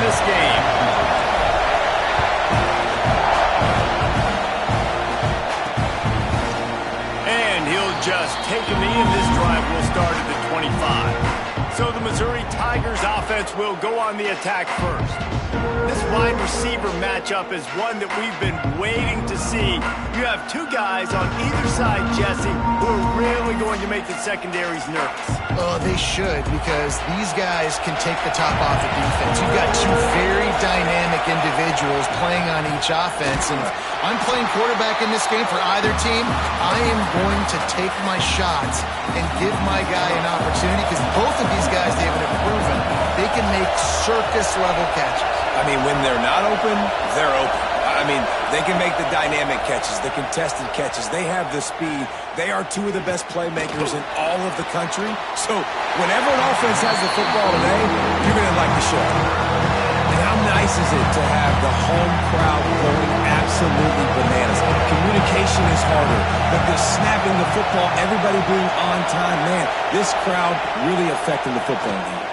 this game. And he'll just take a knee, and this drive will start at the 25. So the Missouri Tigers offense will go on the attack first. This wide receiver matchup is one that we've been waiting to see. You have two guys on either side, Jesse, who are really going to make the secondaries nervous. Oh, they should, because these guys can take the top off the defense. You've got two very dynamic individuals playing on each offense, and if I'm playing quarterback in this game for either team, I am going to take my shots and give my guy an opportunity, because both of these guys, they have proven they can make circus-level catches. I mean, when they're not open, they're open. I mean, they can make the dynamic catches, the contested catches. They have the speed. They are two of the best playmakers in all of the country. So whenever an offense has the football today, you're going to like the show. And how nice is it to have the home crowd going absolutely bananas? Communication is harder, but the snapping the football, everybody being on time, man, this crowd really affecting the football game.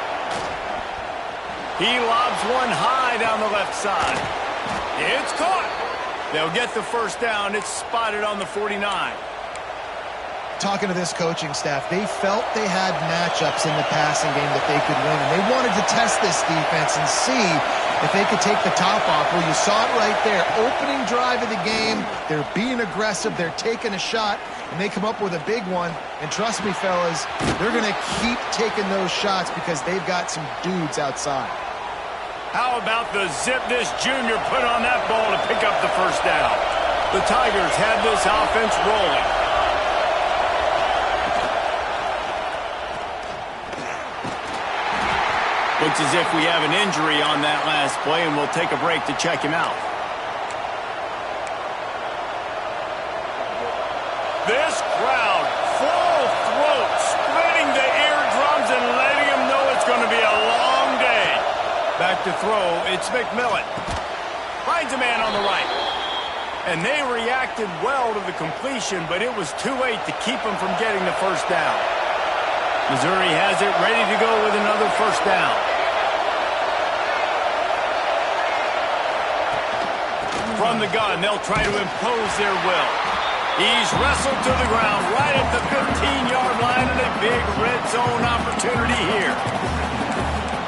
He lobs one high down the left side. It's caught. They'll get the first down. It's spotted on the 49. Talking to this coaching staff, they felt they had matchups in the passing game that they could win, and they wanted to test this defense and see if they could take the top off. Well, you saw it right there. Opening drive of the game, they're being aggressive, they're taking a shot, and they come up with a big one. And trust me, fellas, they're going to keep taking those shots because they've got some dudes outside. How about the zip this junior put on that ball to pick up the first down? The Tigers have this offense rolling. Looks as if we have an injury on that last play, and we'll take a break to check him out. This crowd, full throat, splitting the eardrums and letting them know it's going to be a long day. Back to throw, it's McMillan. Finds a man on the right. And they reacted well to the completion, but it was too late to keep them from getting the first down. Missouri has it ready to go with another first down. From the gun, they'll try to impose their will. He's wrestled to the ground right at the 15-yard line, and a big red zone opportunity here.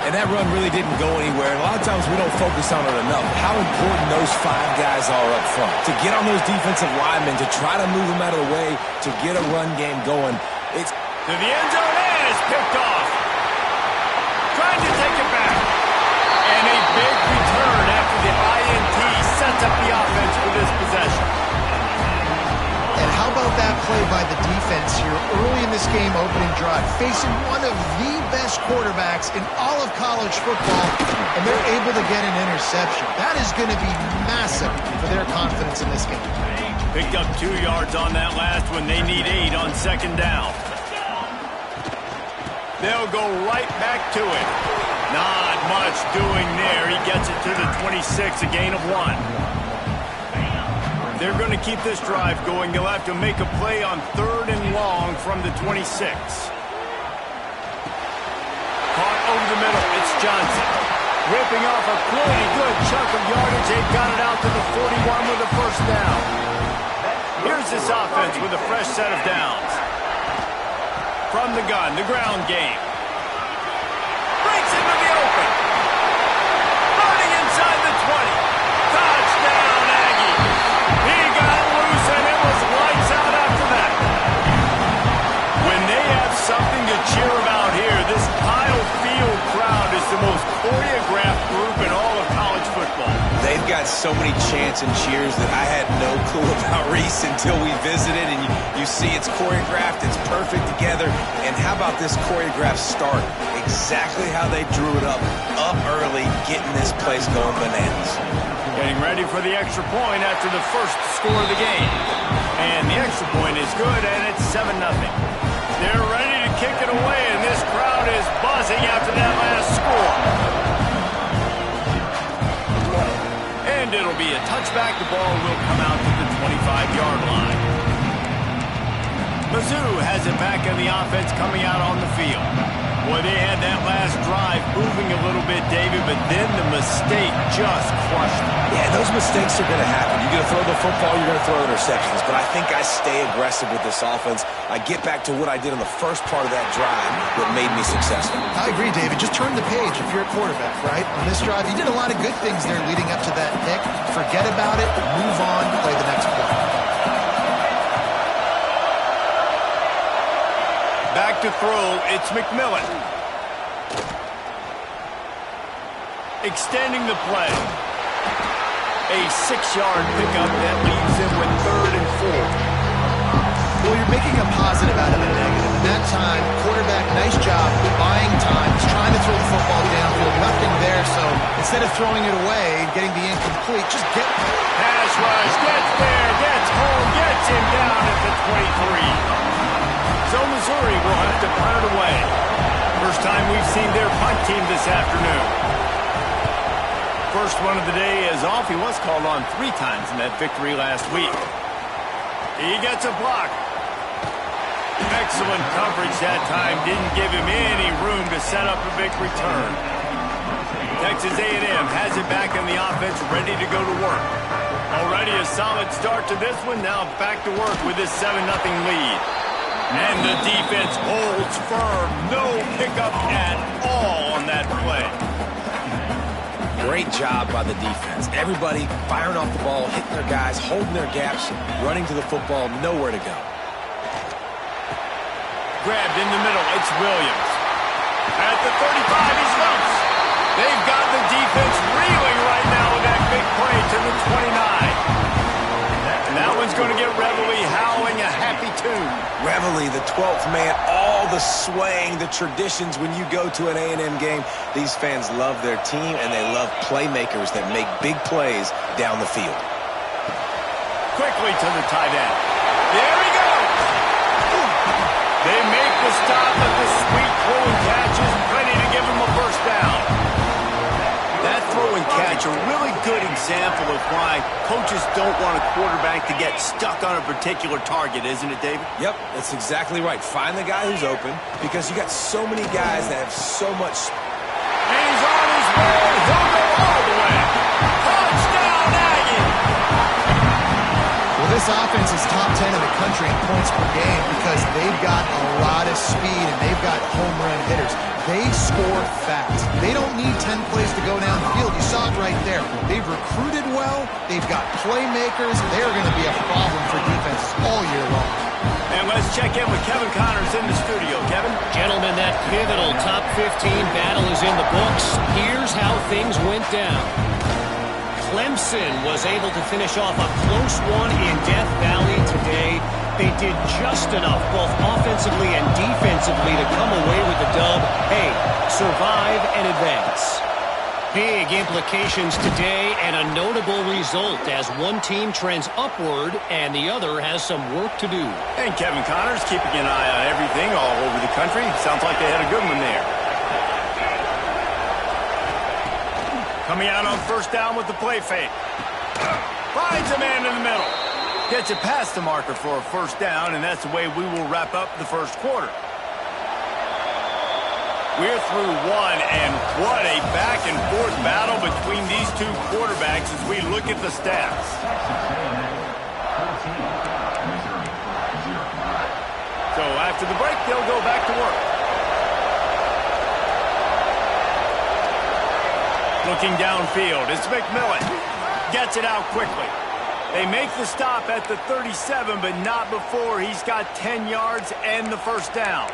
And that run really didn't go anywhere. And a lot of times we don't focus on it enough. How important those five guys are up front. To get on those defensive linemen, to try to move them out of the way, to get a run game going. It's to the end zone, and it's picked off. Trying to take it back. And a big return after the INT sets up the offense for this possession. And how about that play by the defense here early in this game, opening drive, facing one of the best quarterbacks in all of college football, and they're able to get an interception. That is going to be massive for their confidence in this game. Picked up 2 yards on that last one. They need 8 on second down. They'll go right back to it. Not much doing there. He gets it to the 26, a gain of 1. They're going to keep this drive going. They'll have to make a play on 3rd and long from the 26. Caught over the middle. It's Johnson. Ripping off a pretty good chunk of yardage. They've got it out to the 41 with a first down. Here's this offense with a fresh set of downs. From the gun, the ground game. Breaks into the open. Running inside the 20. Touchdown, Aggie. He got loose, and it was lights out after that. When they have something to cheer about here, this Kyle Field crowd is the most choreographed group in all of college football. They've got so many chants and cheers that I had no clue about Reese until we visited, and you see it's choreographed, it's perfect together. And how about this choreographed start? Exactly how they drew it up early, getting this place going bananas. Getting ready for the extra point after the first score of the game. And the extra point is good, and it's 7-0. They're ready to kick it away, and this crowd is buzzing after that last score. And it'll be a touchback. The ball will come out to the 25-yard line. Mizzou has it back on the offense coming out on the field. Boy, they had that last drive moving a little bit, David, but then the mistake just crushed them. Yeah, those mistakes are going to happen. You're going to throw the football, you're going to throw interceptions. But I think I stay aggressive with this offense. I get back to what I did on the first part of that drive that made me successful. I agree, David. Just turn the page if you're a quarterback, right? On this drive, you did a lot of good things there leading up to that pick. Forget about it, move on, play the next play. Back to throw, it's McMillan. Extending the play. A 6-yard pickup that leaves him with 3rd and 4. Well, you're making a positive out of a negative. And that time, quarterback, nice job buying time. He's trying to throw the football downfield, nothing there. So instead of throwing it away and getting the incomplete, just get pass rush, gets there, gets home, gets him down at the 23. So Missouri will have to punt it away. First time we've seen their punt team this afternoon. First one of the day is off. He was called on 3 times in that victory last week. He gets a block. Excellent coverage that time. Didn't give him any room to set up a big return. Texas A&M has it back in the offense, ready to go to work. Already a solid start to this one. Now back to work with this 7-0 lead. And the defense holds firm. No pickup at all on that play. Great job by the defense. Everybody firing off the ball, hitting their guys, holding their gaps, running to the football, nowhere to go. Grabbed in the middle, it's Williams. At the 35, he's loose. They've got the defense reeling right now with that big play to the 29. And that one's going to get Reveille howling a happy tune. Reveille, the 12th man, all the swaying, the traditions when you go to an A&M game. These fans love their team, and they love playmakers that make big plays down the field. Quickly to the tight end. There he goes. They make the stop, but the sweet throw and catch is ready to give him a first down. That throw and catch, a really good example of why coaches don't want a quarterback to get stuck on a particular target, isn't it, David? Yep, that's exactly right. Find the guy who's open, because you got so many guys that have so much. And he's on his way. He'll go all the way. Touchdown, Aggie! Well, this offense is top 10 in the country in points per game because they've got a lot of speed and they've got home run hitters. They score fast. They don't need 10 plays to go down the field. You saw it right there. They've recruited well. They've got playmakers. They're going to be a problem for defenses all year long. And let's check in with Kevin Connors in the studio. Kevin? Gentlemen, that pivotal top 15 battle is in the books. Here's how things went down. Clemson was able to finish off a close one in Death Valley today. They did just enough, both offensively and defensively, to come away with the dub. Hey, survive and advance. Big implications today and a notable result as one team trends upward and the other has some work to do. And Kevin Connors keeping an eye on everything all over the country. Sounds like they had a good one there. Coming out on first down with the play fake. Finds a man in the middle. Gets it past the marker for a first down, and that's the way we will wrap up the first quarter. We're through one, and what a back-and-forth battle between these two quarterbacks as we look at the stats. So after the break, they'll go back to work. Looking downfield, it's McMillan. Gets it out quickly. They make the stop at the 37, but not before he's got 10 yards and the first down.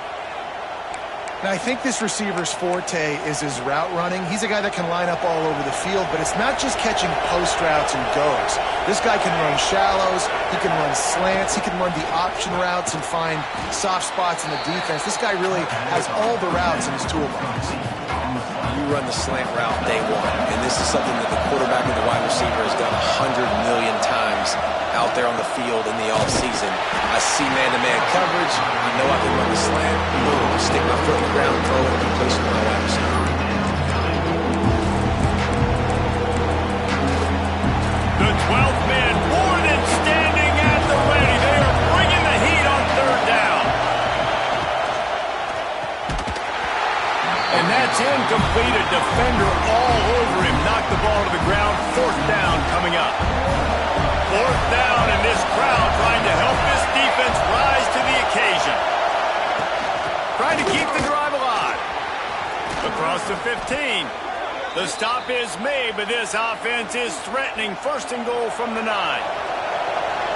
Now, I think this receiver's forte is his route running. He's a guy that can line up all over the field, but it's not just catching post routes and goes. This guy can run shallows, he can run slants, he can run the option routes and find soft spots in the defense. This guy really has all the routes in his toolbox. You run the slant route day one, and this is something that the quarterback and the wide receiver has done 100 million times out there on the field in the offseason. I see man-to-man coverage. I know I can run the slant. Boom, stick my foot in the ground, throw it, completion to my wide receiver. The 12th man, Borden, standing at the ready. They are bringing the heat on third down. incomplete. A defender all over him. Knocked the ball to the ground. Fourth down coming up. Fourth down, and this crowd trying to help this defense rise to the occasion. Trying to keep the drive alive. Across the 15. The stop is made, but this offense is threatening. First and goal from the 9.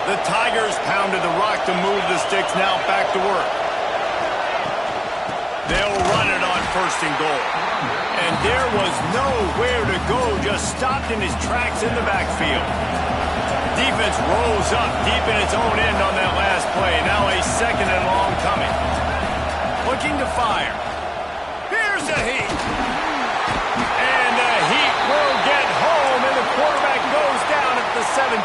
The Tigers pounded the rock to move the sticks. Now back to work. They'll run it on first and goal. And there was nowhere to go. Just stopped in his tracks in the backfield. Defense rolls up deep in its own end on that last play. Now a second and long coming. Looking to fire. Here's the heat. And the heat will get home, and the quarterback goes down at the 17.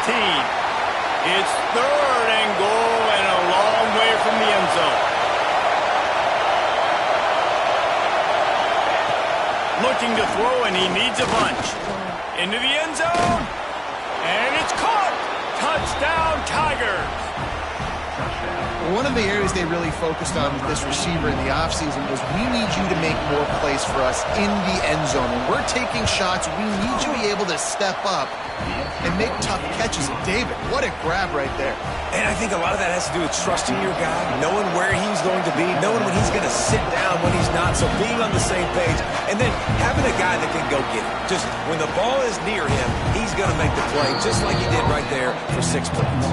It's third and goal and a long way from the end zone. Looking to throw, and he needs a bunch. Into the end zone. And it's caught. Touchdown, Tigers. One of the areas they really focused on with this receiver in the offseason was, we need you to make more plays for us in the end zone. When we're taking shots, we need you to be able to step up and make tough catches. David, what a grab right there. And I think a lot of that has to do with trusting your guy, knowing where he's going to be, knowing when he's going to sit down, when he's not, so being on the same page, and then having a guy that can go get it. Just when the ball is near him, he's going to make the play, just like he did right there for 6 points.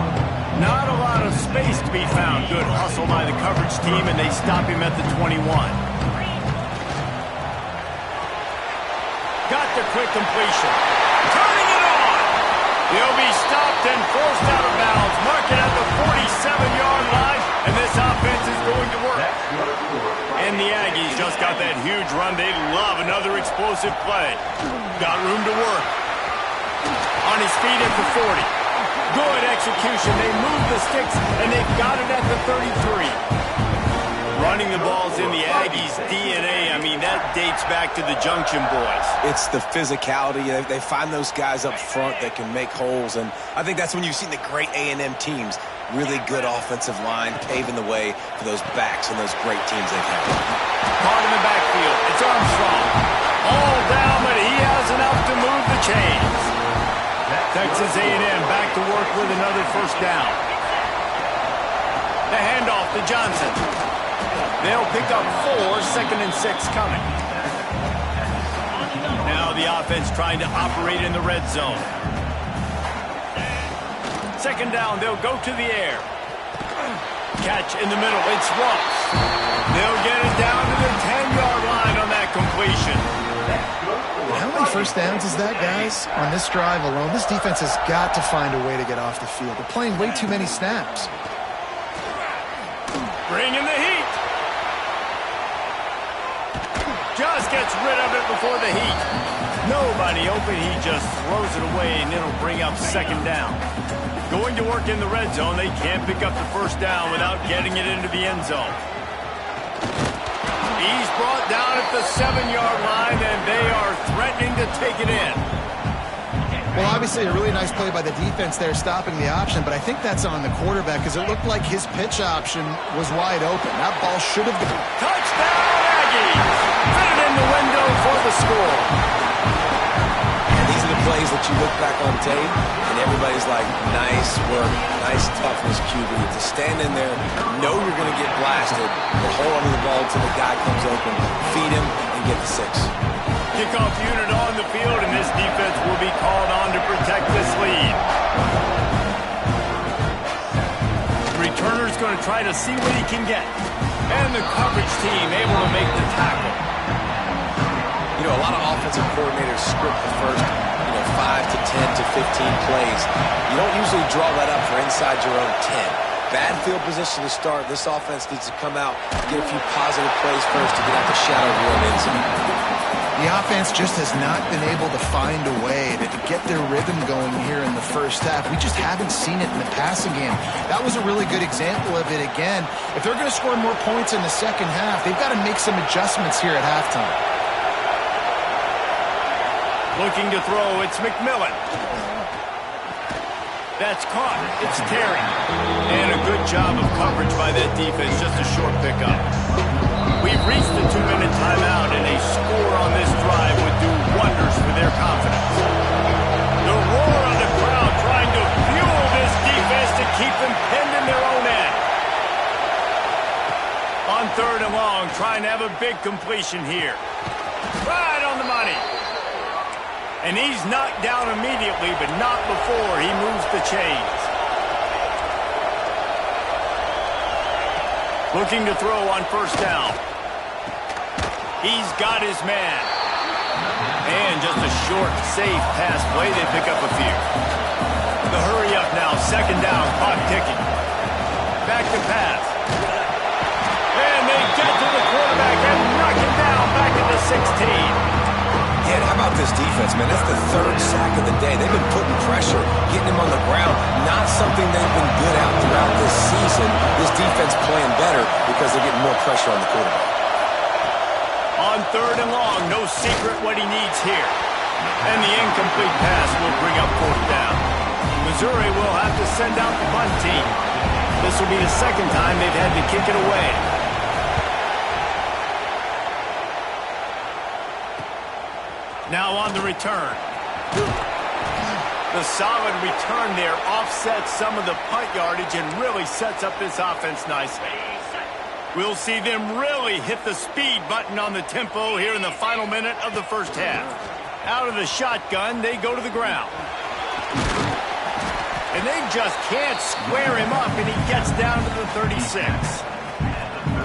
Not a lot of space to be found. Good hustle by the coverage team, and they stop him at the 21. Got the quick completion. Turning it on. He'll be stopped and forced out of bounds. Mark it at the 47-yard line, and this offense is going to work. And the Aggies just got that huge run. They love another explosive play. Got room to work. On his feet at the 40. Good execution. They move the sticks, and they've got it at the 33. Running the ball's in the Aggies' DNA. I mean, that dates back to the Junction Boys. It's the physicality. They find those guys up front that can make holes, and I think that's when you've seen the great A&M teams. Really good offensive line, paving the way for those backs and those great teams they've had. Caught in the backfield. It's Armstrong. All down, but he has enough to move the chains. Texas A&M back to work with another first down. The handoff to Johnson. They'll pick up 4, second and 6 coming. Now the offense trying to operate in the red zone. Second down, they'll go to the air. Catch in the middle, it's Ross. They'll get it down to the 10-yard line on that completion. How many first downs is that, guys? On this drive alone, this defense has got to find a way to get off the field. They're playing way too many snaps. Bring in the heat. Just gets rid of it before the heat. Nobody open, he just throws it away, and it'll bring up second down. Going to work in the red zone, they can't pick up the first down without getting it into the end zone. He's brought down at the 7-yard line, and they are threatening to take it in. Well, obviously a really nice play by the defense there, stopping the option, but I think that's on the quarterback because it looked like his pitch option was wide open. That ball should have been. Touchdown, Aggies! Fit it in the window for the score. And these are the plays that you look back on tape, and everybody's like, nice work, nice toughness, QB. To stand in there, know you're going to get blasted, but hold onto the ball until the guy comes open, feed him, and get the 6. Kickoff unit on the field, and this defense will be called on to protect this lead. Returner's going to try to see what he can get. And the coverage team able to make the tackle. You know, a lot of offensive coordinators script the first, 5 to 10 to 15 plays. You don't usually draw that up for inside your own 10. Bad field position to start. This offense needs to come out and get a few positive plays first to get out the shadow of your own end zone. The offense just has not been able to find a way to get their rhythm going here in the first half. We just haven't seen it in the passing game. That was a really good example of it again. If they're going to score more points in the second half, they've got to make some adjustments here at halftime. Looking to throw, it's McMillan. That's caught. It's Terry. And a good job of coverage by that defense. Just a short pickup. We've reached the 2-minute timeout, and a score on this drive would do wonders for their confidence. The roar of the crowd trying to fuel this defense to keep them pinned in their own end. On 3rd and long, trying to have a big completion here. Right on the money. And he's knocked down immediately, but not before he moves the chains. Looking to throw on 1st down. He's got his man. And just a short, safe pass play. They pick up a few. The hurry up now. 2nd down. Clock ticking. Back to pass. And they get to the quarterback and knock him down back at the 16. Yeah, how about this defense, man? That's the 3rd sack of the day. They've been putting pressure, getting him on the ground. Not something they've been good at throughout this season. This defense playing better because they're getting more pressure on the quarterback. On 3rd and long, no secret what he needs here. And the incomplete pass will bring up 4th down. Missouri will have to send out the punt team. This will be the 2nd time they've had to kick it away. Now on the return. The solid return there offsets some of the punt yardage and really sets up this offense nicely. We'll see them really hit the speed button on the tempo here in the final minute of the 1st half. Out of the shotgun, they go to the ground. And they just can't square him up, and he gets down to the 36.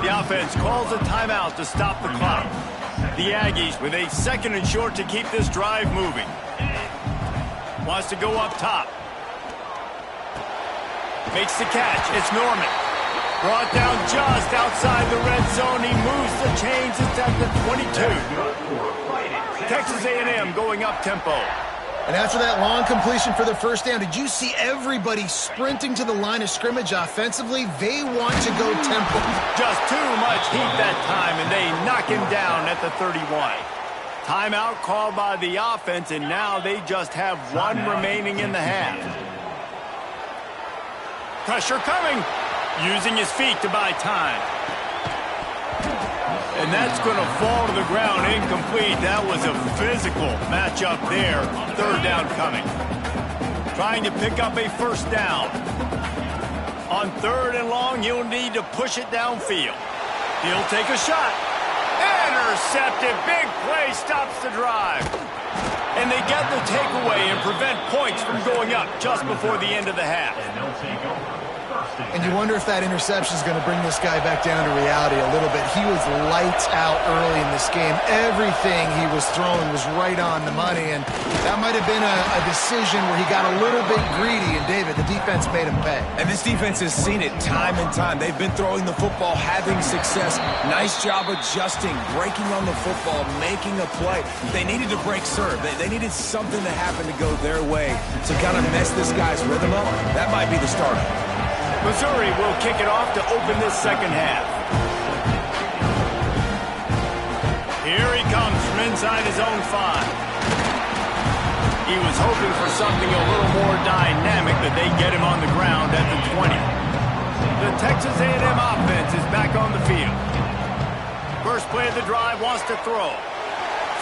The offense calls a timeout to stop the clock. The Aggies with a 2nd and short to keep this drive moving. Wants to go up top. Makes the catch. It's Norman. Brought down just outside the red zone. He moves the chains. It's at the 22. Texas A&M going up tempo. And after that long completion for the 1st down, did you see everybody sprinting to the line of scrimmage offensively? They want to go tempo. Just too much heat that time, and they knock him down at the 31. Timeout called by the offense, and now they just have 1 remaining in the half. Pressure coming. Using his feet to buy time. And that's going to fall to the ground incomplete. That was a physical matchup there. 3rd down coming. Trying to pick up a 1st down. On 3rd and long, he'll need to push it downfield. He'll take a shot. Intercepted. Big play stops the drive. And they get the takeaway and prevent points from going up just before the end of the half. And you wonder if that interception is going to bring this guy back down to reality a little bit. He was lights out early in this game. Everything he was throwing was right on the money, and that might have been a decision where he got a little bit greedy, and David, the defense made him pay. And this defense has seen it time and time. They've been throwing the football, having success. Nice job adjusting, breaking on the football, making a play. They needed to break serve. They needed something to happen to go their way to kind of mess this guy's rhythm up. That might be the starter. Missouri will kick it off to open this 2nd half. Here he comes from inside his own 5. He was hoping for something a little more dynamic, but they get him on the ground at the 20. The Texas A&M offense is back on the field. First play of the drive, wants to throw.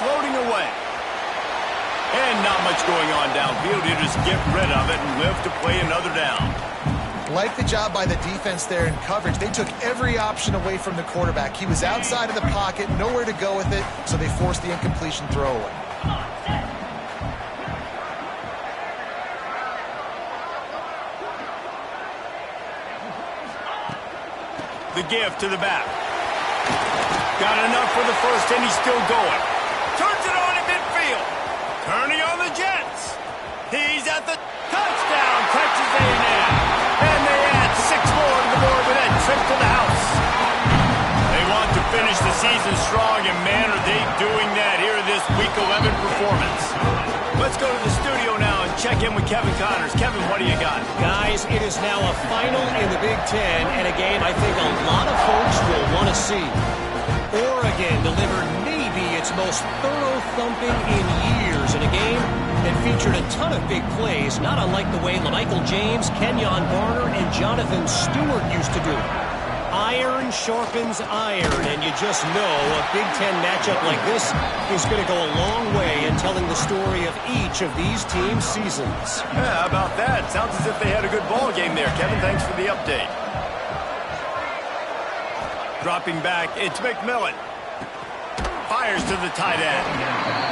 Floating away. And not much going on downfield. You just get rid of it and live to play another down. Like the job by the defense there in coverage. They took every option away from the quarterback. He was outside of the pocket, nowhere to go with it, so they forced the incompletion throwaway. The give to the back. Got enough for the 1st, and he's still going. Turns it on in midfield. Turning on the Jets. He's at the touchdown, Texas A&M. And they add 6 more to the board with that trip to the house. They want to finish the season strong, and man, are they doing that here in this Week 11 performance. Let's go to the studio now and check in with Kevin Connors. Kevin, what do you got? Guys, it is now a final in the Big Ten, and a game I think a lot of folks will want to see. Oregon delivered maybe its most thorough thumping in years in a game that featured a ton of big plays, not unlike the way LaMichael James, Kenyon Barner, and Jonathan Stewart used to do. Iron sharpens iron, and you just know a Big Ten matchup like this is going to go a long way in telling the story of each of these teams' seasons. Yeah, how about that? Sounds as if they had a good ball game there. Kevin, thanks for the update. Dropping back, it's McMillan. Fires to the tight end.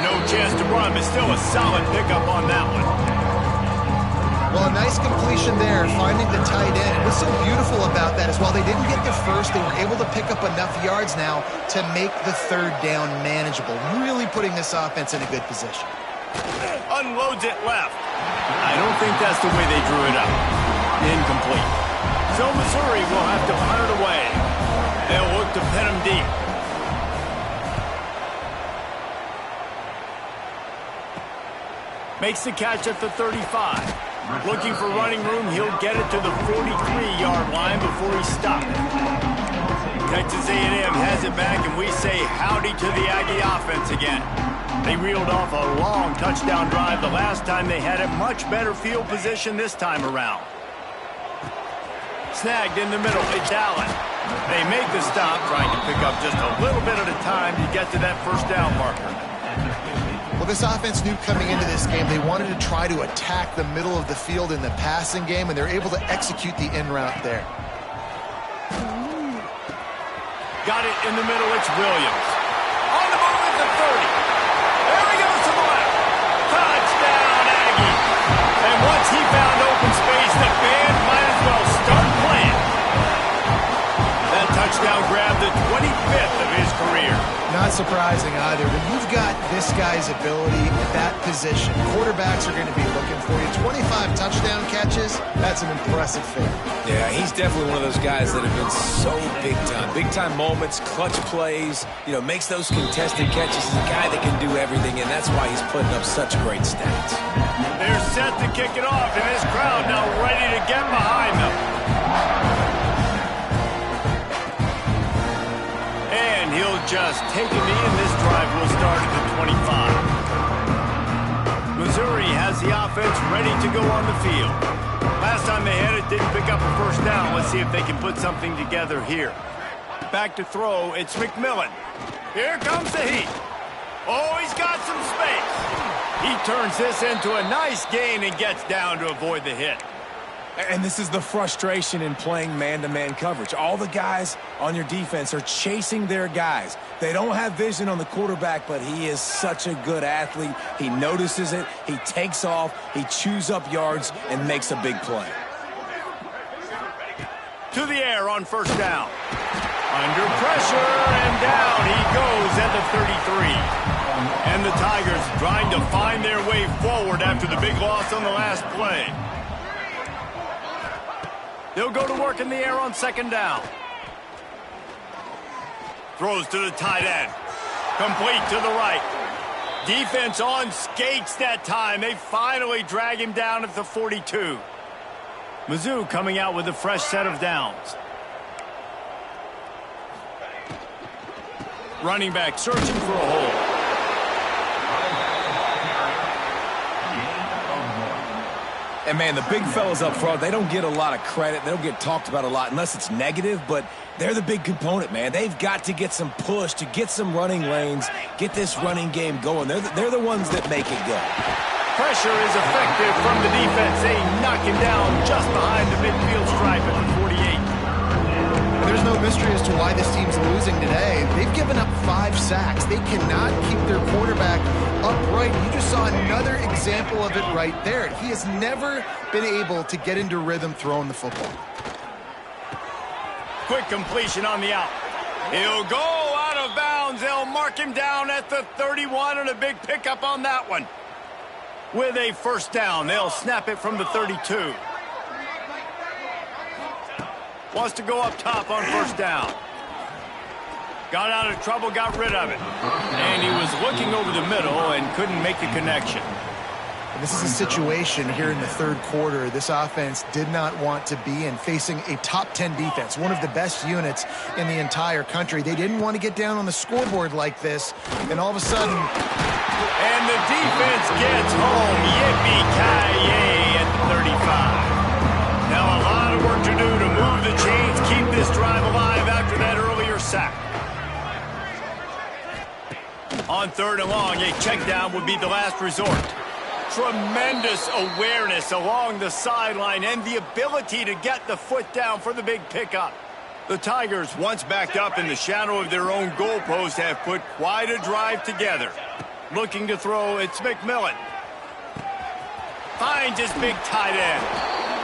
No chance to run, but still a solid pickup on that one. Well, a nice completion there, finding the tight end. And what's so beautiful about that is while they didn't get the first, they were able to pick up enough yards now to make the third down manageable, really putting this offense in a good position. Unloads it left. I don't think that's the way they drew it up. Incomplete. So Missouri will have to punt it away. They'll look to pin him deep. Makes the catch at the 35. Looking for running room, he'll get it to the 43-yard line before he's stopped. Texas A&M has it back, and we say howdy to the Aggie offense again. They reeled off a long touchdown drive the last time they had a much better field position this time around. Snagged in the middle, it's Allen. They make the stop, trying to pick up just a little bit at a time to get to that first down marker. Well, this offense knew coming into this game they wanted to try to attack the middle of the field in the passing game, and they're able to execute the in route there. Got it in the middle, it's Williams. On the move at the 30. There he goes to the left. Touchdown, Aggie. And once he found open space, the band might as well start playing. That touchdown grabbed the 25th of his career. Not surprising either. When you've got this guy's ability at that position, quarterbacks are going to be looking for you. 25 touchdown catches, that's an impressive feat. Yeah, he's definitely one of those guys that have been so big time. Big time moments, clutch plays, makes those contested catches. He's a guy that can do everything, and that's why he's putting up such great stats. They're set to kick it off, and this crowd now ready to get behind them. And he'll just take a knee, and this drive will start at the 25. Missouri has the offense ready to go on the field. Last time they had it, didn't pick up a first down. Let's see if they can put something together here. Back to throw, it's McMillan. Here comes the heat. Oh, he's got some space. He turns this into a nice gain and gets down to avoid the hit. And this is the frustration in playing man-to-man coverage. All the guys on your defense are chasing their guys. They don't have vision on the quarterback, but he is such a good athlete. He notices it, he takes off, he chews up yards, and makes a big play. To the air on first down. Under pressure, and down he goes at the 33. And the Tigers trying to find their way forward after the big loss on the last play. They'll go to work in the air on second down. Throws to the tight end. Complete to the right. Defense on skates that time. They finally drag him down at the 42. Mizzou coming out with a fresh set of downs. Running back searching for a hole. And, man, the big fellas up front, they don't get a lot of credit. They don't get talked about a lot unless it's negative, but they're the big component, man. They've got to get some push to get some running lanes, get this running game going. They're the ones that make it go. Pressure is effective from the defense. They knock him down just behind the midfield stripe at the 48. There's no mystery as to why this team's losing today. They've given up 5 sacks. They cannot keep their quarterback upright. You just saw another example of it right there. He has never been able to get into rhythm throwing the football. Quick completion on the out. He'll go out of bounds. They'll mark him down at the 31, and a big pickup on that one. With a first down, they'll snap it from the 32. Wants to go up top on first down. Got out of trouble, got rid of it. And he was looking over the middle and couldn't make the connection. And this is a situation here in the third quarter this offense did not want to be in, facing a top 10 defense, one of the best units in the entire country. They didn't want to get down on the scoreboard like this, and all of a sudden... And the defense gets home. Yippee-ki-yay at the 35. Now a lot of work to do to move the chains, keep this drive alive. On 3rd and long, a check down would be the last resort. Tremendous awareness along the sideline and the ability to get the foot down for the big pickup. The Tigers, once backed up in the shadow of their own goalpost, have put quite a drive together. Looking to throw, it's McMillan. Finds his big tight end.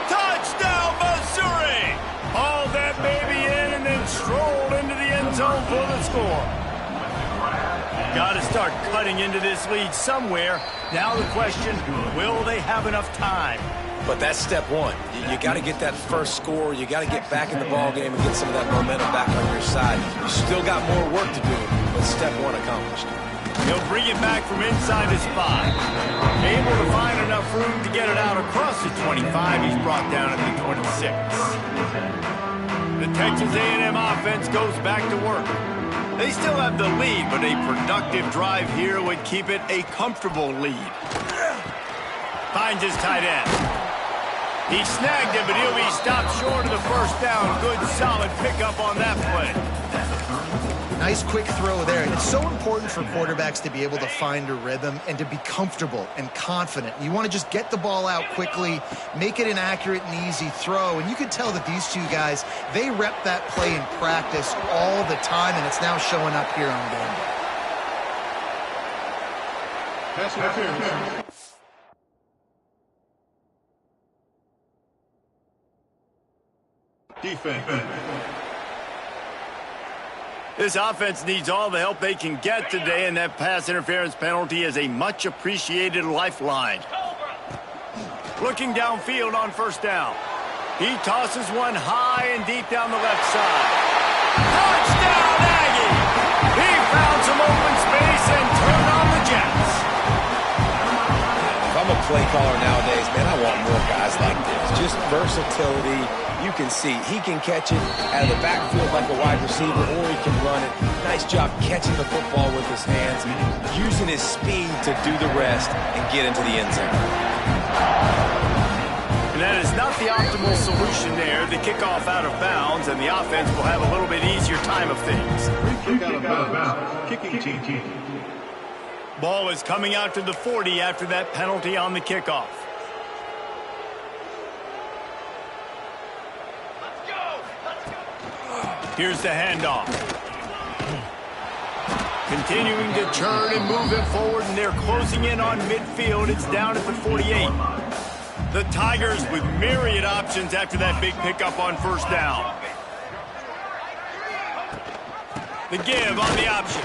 Touchdown, Missouri! Hauled that baby in and then strolled into the end zone for the score. Got to start cutting into this lead somewhere. Now the question, will they have enough time? But that's step one. You got to get that first score. You got to get back in the ball game and get some of that momentum back on your side. You still got more work to do, but step one accomplished. He'll bring it back from inside his 5. Able to find enough room to get it out across the 25. He's brought down at the 26. The Texas A&M offense goes back to work. They still have the lead, but a productive drive here would keep it a comfortable lead. Finds his tight end. He snagged him, but he'll be stopped short of the first down. Good, solid pickup on that play. Nice quick throw there. And it's so important for quarterbacks to be able to find a rhythm and to be comfortable and confident. You want to just get the ball out quickly, make it an accurate and easy throw. And you can tell that these two guys, they rep that play in practice all the time, and it's now showing up here on game day. Pass interference. Defense. This offense needs all the help they can get today, and that pass interference penalty is a much-appreciated lifeline. Looking downfield on first down. He tosses one high and deep down the left side. Touchdown, Aggie! He found some open space and turned on the Jets. If I'm a play caller nowadays, man, I want more guys like this. Just versatility. You can see he can catch it out of the backfield like a wide receiver, or he can run it. Nice job catching the football with his hands, using his speed to do the rest and get into the end zone. And that is not the optimal solution there. The kickoff out of bounds, and the offense will have a little bit easier time of things. Free kick out of bounds. Kicking team. Ball is coming out to the 40 after that penalty on the kickoff. Here's the handoff. Continuing to churn and move it forward, and they're closing in on midfield. It's down at the 48. The Tigers with myriad options after that big pickup on first down. The give on the option.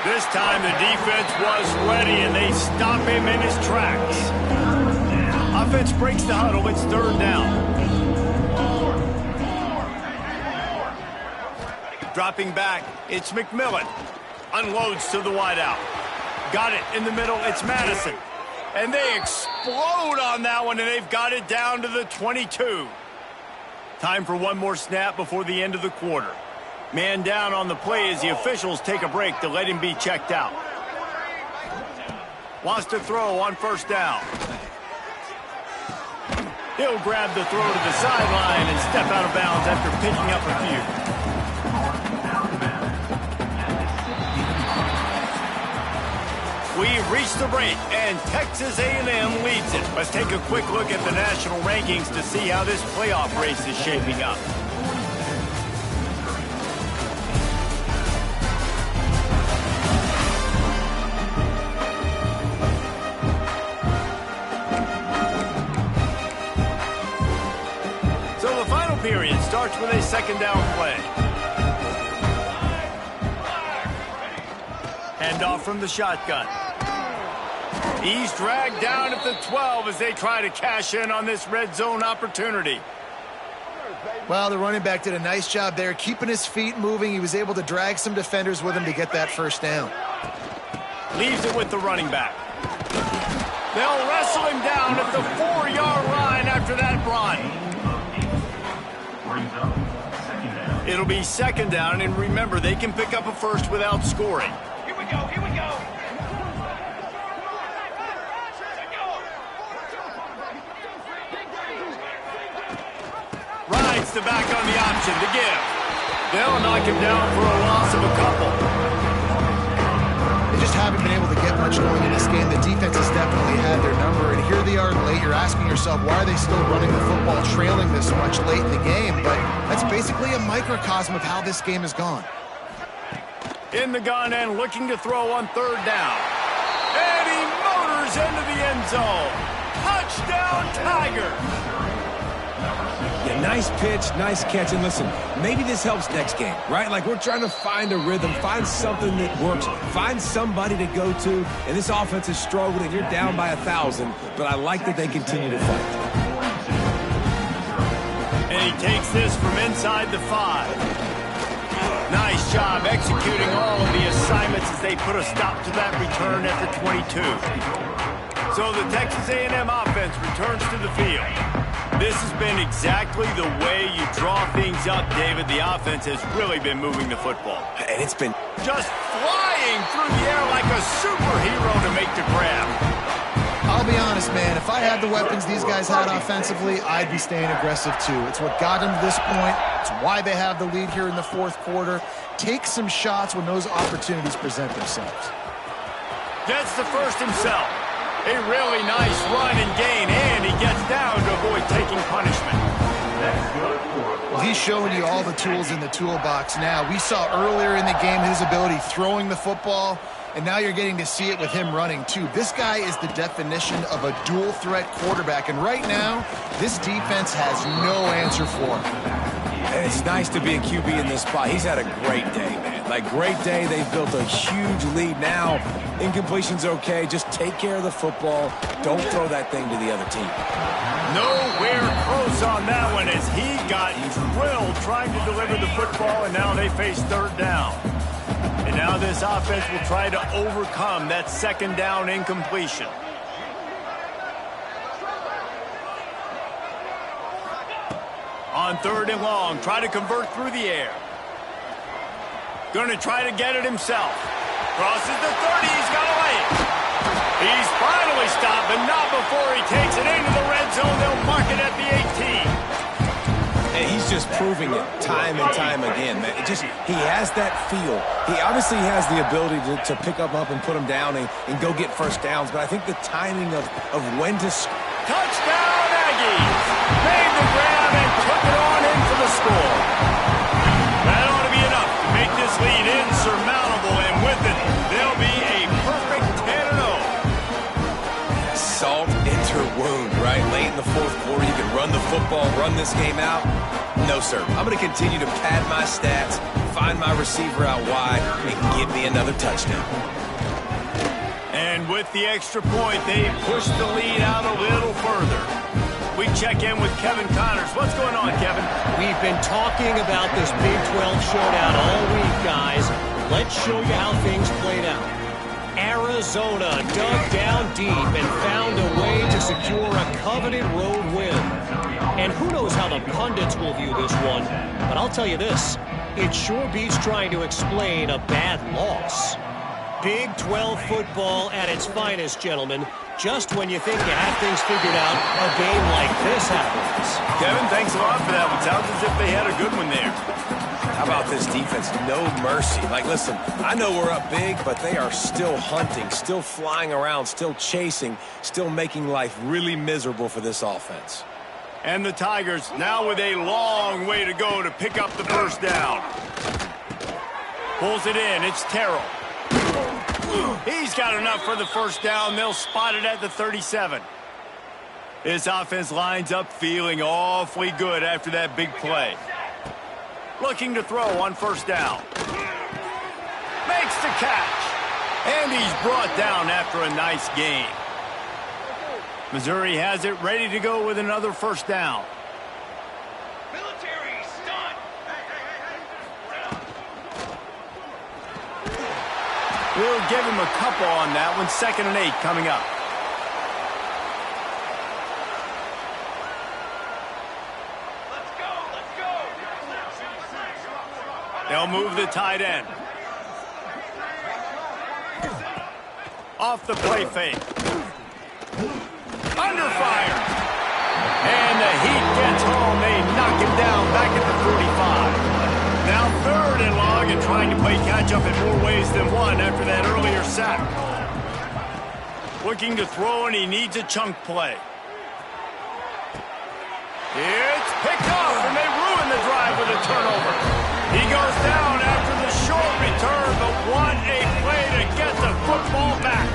This time the defense was ready, and they stop him in his tracks. Offense breaks the huddle. It's 3rd down. Dropping back, it's McMillan. Unloads to the wideout. Got it in the middle, it's Madison. And they explode on that one, and they've got it down to the 22. Time for one more snap before the end of the quarter. Man down on the play as the officials take a break to let him be checked out. Wants to throw on first down. He'll grab the throw to the sideline and step out of bounds after picking up a few. We've reached the break, and Texas A&M leads it. Let's take a quick look at the national rankings to see how this playoff race is shaping up. So the final period starts with a 2nd down play. Handoff from the shotgun. He's dragged down at the 12 as they try to cash in on this red zone opportunity. Well, the running back did a nice job there, keeping his feet moving. He was able to drag some defenders with him to get that first down. Leaves it with the running back. They'll wrestle him down at the 4-yard line after that run. It'll be 2nd down, and remember, they can pick up a first without scoring. Here we go. Rides the back on the option to give. They'll knock him down for a loss of a couple. They just just haven't been able to get much going in this game. The defense has definitely had their number, and here they are late. You're asking yourself, why are they still running the football, trailing this much late in the game? But that's basically a microcosm of how this game has gone. In the gun and looking to throw on third down. And he motors into the end zone. Touchdown, Tigers! Yeah, nice pitch, nice catch. And listen, maybe this helps next game, right? Like, we're trying to find a rhythm, find something that works, find somebody to go to. And this offense is struggling, and you're down by 1,000. But I like that they continue to fight. And he takes this from inside the 5. Nice job executing all of the assignments as they put a stop to that return at the 22. So the Texas A&M offense returns to the field. This has been exactly the way you draw things up, David. The offense has really been moving the football. And it's been just flying through the air like a superhero to make the grab. I'll be honest, man, if I had the weapons these guys had offensively, I'd be staying aggressive too. It's what got them to this point. It's why they have the lead here in the fourth quarter. Take some shots when those opportunities present themselves. Gets the first himself. A really nice run and gain, and he gets down to avoid taking punishment. Well, he's showing you all the tools in the toolbox now. We saw earlier in the game his ability throwing the football, and now you're getting to see it with him running too. This guy is the definition of a dual-threat quarterback, and right now, this defense has no answer for him. And it's nice to be a QB in this spot. He's had a great day, man. Like, great day. They've built a huge lead now. Incompletion's okay. Just take care of the football. Don't throw that thing to the other team. Nowhere close on that one as he got drilled trying to deliver the football, and now they face third down. And now this offense will try to overcome that second down incompletion. On third and long, try to convert through the air. Going to try to get it himself. Crosses the 30, he's got away. He's finally stopped, but not before he takes it into the red zone. They'll mark it at the 18. And he's just proving it time and time again, man. He has that feel. He obviously has the ability to pick up and put him down and go get first downs, but I think the timing of when to... Touchdown, Aggies! Made the grab and took it on in for the score. That ought to be enough to make this lead insurmountable, and with it, they'll be a perfect 10-0. Salt into wound, right? Late in the fourth quarter, you can run the football, run this game out. No, sir. I'm going to continue to pad my stats, find my receiver out wide, and give me another touchdown. And with the extra point, they push the lead out a little further. We check in with Kevin Connors. What's going on, Kevin? We've been talking about this Big 12 showdown all week, guys. Let's show you how things played out. Arizona dug down deep and found a way to secure a coveted road win. And who knows how the pundits will view this one, but I'll tell you this, it sure beats trying to explain a bad loss. Big 12 football at its finest, gentlemen. Just when you think you have things figured out, a game like this happens. Kevin, thanks a lot for that one. Sounds as if they had a good one there. How about this defense? No mercy. Like, listen, I know we're up big, but they are still hunting, still flying around, still chasing, still making life really miserable for this offense. And the Tigers now with a long way to go to pick up the first down. Pulls it in. It's Terrell. He's got enough for the first down. They'll spot it at the 37. This offense lines up feeling awfully good after that big play. Looking to throw on first down. Makes the catch. And he's brought down after a nice gain. Missouri has it ready to go with another first down. We'll give him a couple on that one. 2nd and 8 coming up. They'll move the tight end. Off the play fake. Under fire. And the Heat gets home. They knock him down back at the 45. Now 3rd and long and try trying to play catch-up in more ways than one after that earlier sack. Looking to throw, and he needs a chunk play. It's picked off, and they ruin the drive with a turnover. He goes down after the short return, but what a play to get the football back.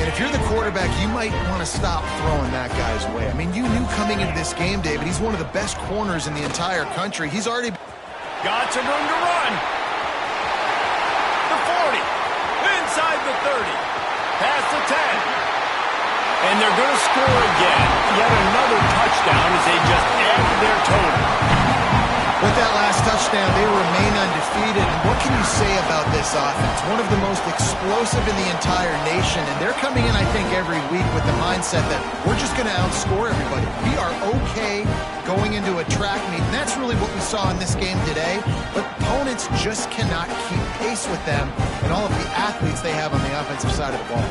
And if you're the quarterback, you might want to stop throwing that guy's way. I mean, you knew coming into this game, David, he's one of the best corners in the entire country. He's already got some room to run. The 40, inside the 30, past the 10. And they're going to score again. Yet another touchdown as they just add to their total. With that last touchdown, they remain undefeated. And what can you say about this offense? One of the most explosive in the entire nation. And they're coming in, I think, every week with the mindset that we're just going to outscore everybody. We are okay going into a track meet. And that's really what we saw in this game today. But opponents just cannot keep pace with them and all of the athletes they have on the offensive side of the ball.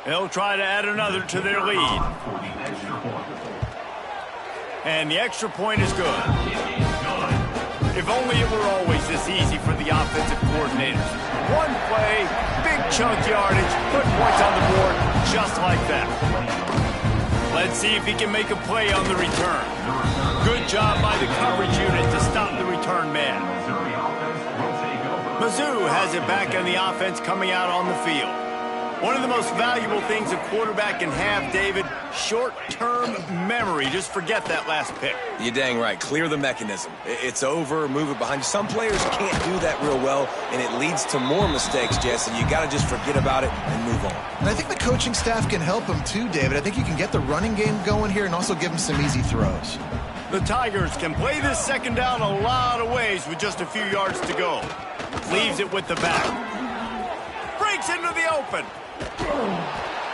They'll try to add another to their lead. And the extra point is good. If only it were always this easy for the offensive coordinators. One play, big chunk yardage, put points on the board just like that. Let's see if he can make a play on the return. Good job by the coverage unit to stop the return man. Mizzou has it back on the offense coming out on the field. One of the most valuable things a quarterback can have, David, short-term memory. Just forget that last pick. You're dang right. Clear the mechanism. It's over, move it behind you. Some players can't do that real well, and it leads to more mistakes, Jesse. You got to just forget about it and move on. And I think the coaching staff can help him too, David. I think you can get the running game going here and also give him some easy throws. The Tigers can play this second down a lot of ways with just a few yards to go. Leaves it with the back. Breaks into the open.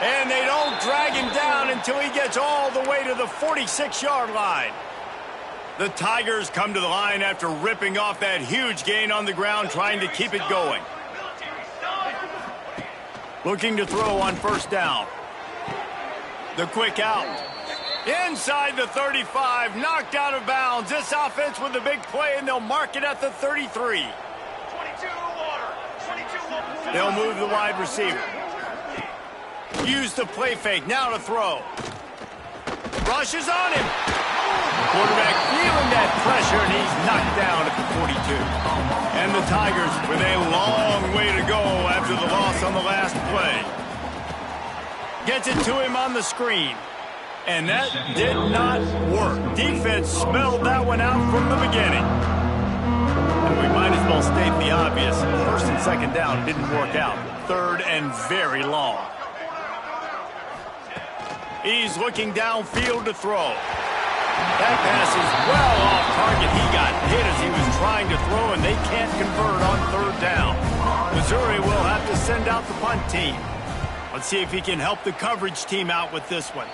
And they don't drag him down until he gets all the way to the 46-yard line. The Tigers come to the line after ripping off that huge gain on the ground, trying to keep it going. Looking to throw on first down. The quick out. Inside the 35, knocked out of bounds. This offense with a big play, and they'll mark it at the 33. They'll move the wide receiver. Use the play fake, now to throw. Rushes on him. Quarterback feeling that pressure, and he's knocked down at the 42. And the Tigers with a long way to go after the loss on the last play. Gets it to him on the screen. And that did not work. Defense smelled that one out from the beginning. And we might as well state the obvious. First and second down didn't work out. Third and very long. He's looking downfield to throw. That pass is well off target. He got hit as he was trying to throw, and they can't convert on third down. Missouri will have to send out the punt team. Let's see if he can help the coverage team out with this one.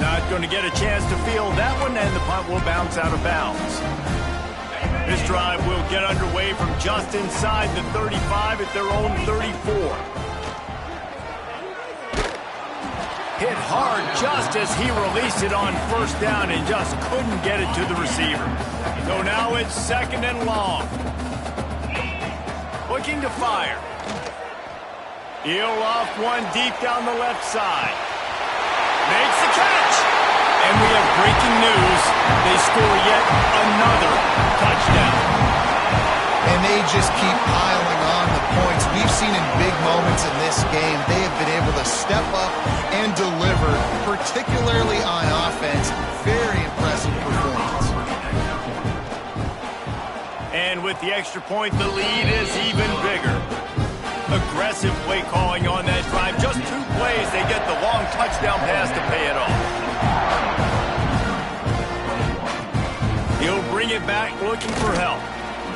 Not going to get a chance to field that one, and the punt will bounce out of bounds. This drive will get underway from just inside the 35 at their own 34. Hit hard just as he released it on first down and just couldn't get it to the receiver. So now it's second and long. Looking to fire. He'll off one deep down the left side. Makes the catch. And we have breaking news. They score yet another touchdown. And they just keep piling on the points. We've seen in big moments in this game, they have been able to step up and deliver, particularly on offense. Very impressive performance. And with the extra point, the lead is even bigger. Aggressive play calling on that drive. Just 2 plays, they get the long touchdown pass to pay it off. He'll bring it back looking for help.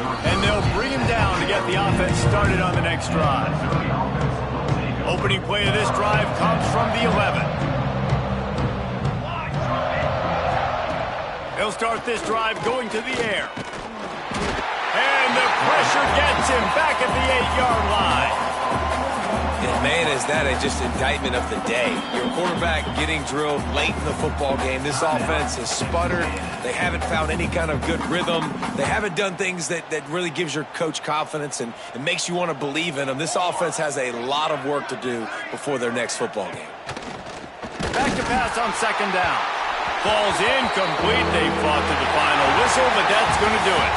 And they'll bring him down to get the offense started on the next drive. Opening play of this drive comes from the 11. They'll start this drive going to the air. And the pressure gets him back at the 8-yard line. And Man, is that just indictment of the day. Your quarterback getting drilled late in the football game. This offense has sputtered. They haven't found any kind of good rhythm. They haven't done things that really gives your coach confidence and makes you want to believe in them. This offense has a lot of work to do before their next football game. Back to pass on second down. Ball's incomplete. They fought to the final whistle, but that's going to do it.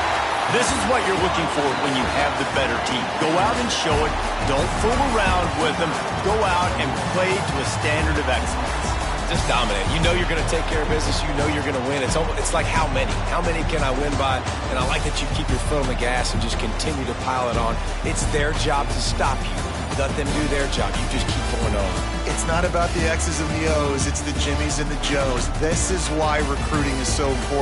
This is what you're looking for when you have the better team. Go out and show it. Don't fool around with them. Go out and play to a standard of excellence. Just dominate. You know you're going to take care of business. You know you're going to win. It's like how many? How many can I win by? And I like that you keep your foot on the gas and just continue to pile it on. It's their job to stop you. Let them do their job. You just keep going on. It's not about the X's and the O's. It's the Jimmies and the Joes. This is why recruiting is so important.